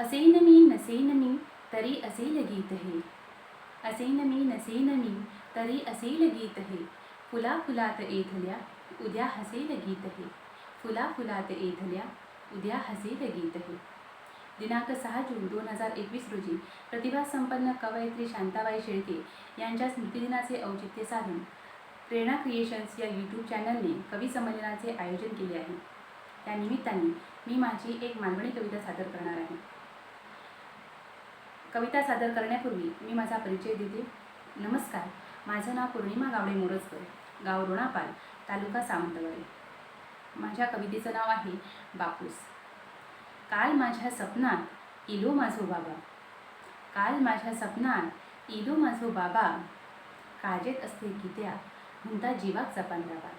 असेन मी नसेन मी तरी असेल गीत हे, असेन मी नसेन मी तरी असेल गीत हे, फुला फुलात एधल्या उद्या हसेल गीत हे, फुला फुलात एधल्या उद्या हसेल गीत हे. दिनांक 6 जून 2021 रोजी प्रतिभासंपन्न कवयित्री शांताबाई शेळके यांच्या स्मृतिदिनाचे औचित्य साधून प्रेरणा क्रिएशन्स या यूट्यूब चॅनलने कवी संमेलनाचे आयोजन केले आहे. त्या निमित्ताने मी माझी एक मालवणी कविता सादर करणार आहे. कविता सादर करण्यापूर्वी मी माझा परिचय देते. नमस्कार, माझं नाव पूर्णिमा गावडे मोरजकर, गाव रोणापाल, तालुका सावंतवाडी. माझ्या कवितेचं नाव आहे बापूस. काल माझ्या सपनात इलो माझो बाबा, काल माझ्या सपनात इलो माझो बाबा, काळजेत असते कित्या म्हणता जीवाक जपान रावा,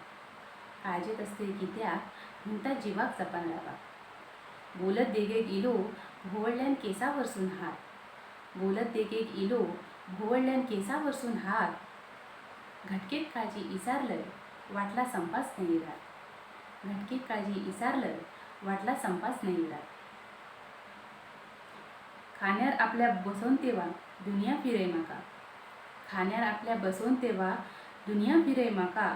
काळजेत असते कित्या म्हणता जीवाक जपान रावा. बोलत देगेक इलो भोवळल्यान केसावरसून हात, बोलत देगेक इलो भोवळल्यान केसावरसून हात, घटकेत काळजी इसारलंय वाटला संपास नाही रात, घटकेत काळजी इसारलंय वाटला संपास नाही रात. खाण्यार आपल्या बसोन तेव्हा दुनिया फिरे माका, खाण्यार आपल्या बसोन तेव्हा दुनिया फिरे माका,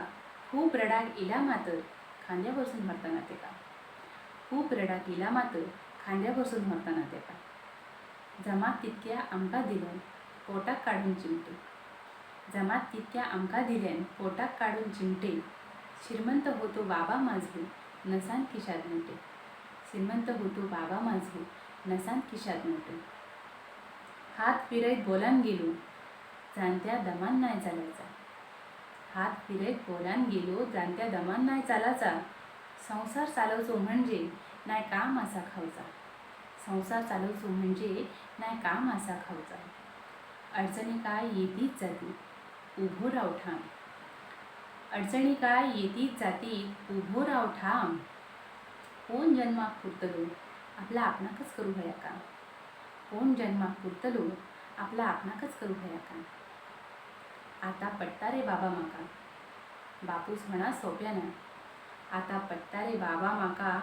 खूप रडाक इला मातर खांद्यावरसून मरताना ते का, खूप रडाक इला मातर खांद्यावरसून मरताना ते का. जमात तितक्या आमका दिल्यान पोटाक काढून चिमटे, जमात तितक्या आमका दिल्यान पोटाक काढून चिमटे, श्रीमंत होतो बाबा माझो नसान खिशात नोटे, श्रीमंत होतो बाबा माझो नसान खिशात नोटे. हात फिरैत बोलान गेलो जाणत्या दमान नाही चालायचा, हात फिरैत बोलान गेलो जाणत्या दमान नाही चालायचा. संसार चालवचो म्हणजे नाही काम असा खाऊचा, संसार चालवचो म्हणजे नाही काम असा खाऊचा. अडचणी काय येतीच जाती उभो राव ठाम, अडचणी काय येतीच जाती उभो राव ठाम. कोण जन्माक पुरतलो आपला आपणाकच करू भया काम, कोण जन्माक पुरतलो आपला आपणाकच करू भया काम. आता पटता रे बाबा माका बापूस म्हणा सोप्या नाही, आता पटता रे बाबा माका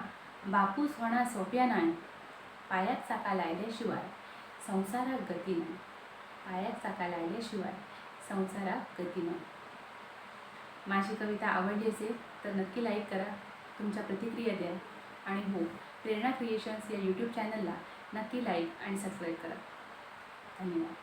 बापूस म्हणा सोप्या नाही. पायात चाका लायल्याशिवाय संसारात गती नाही, पायात चाका लायल्याशिवाय संसारात गती नाही. माझी कविता आवडली असेल तर नक्की लाईक करा, तुमच्या प्रतिक्रिया द्या आणि हो, प्रेरणा क्रिएशन्स या यूट्यूब चॅनलला नक्की लाईक आणि सबस्क्राईब करा. धन्यवाद.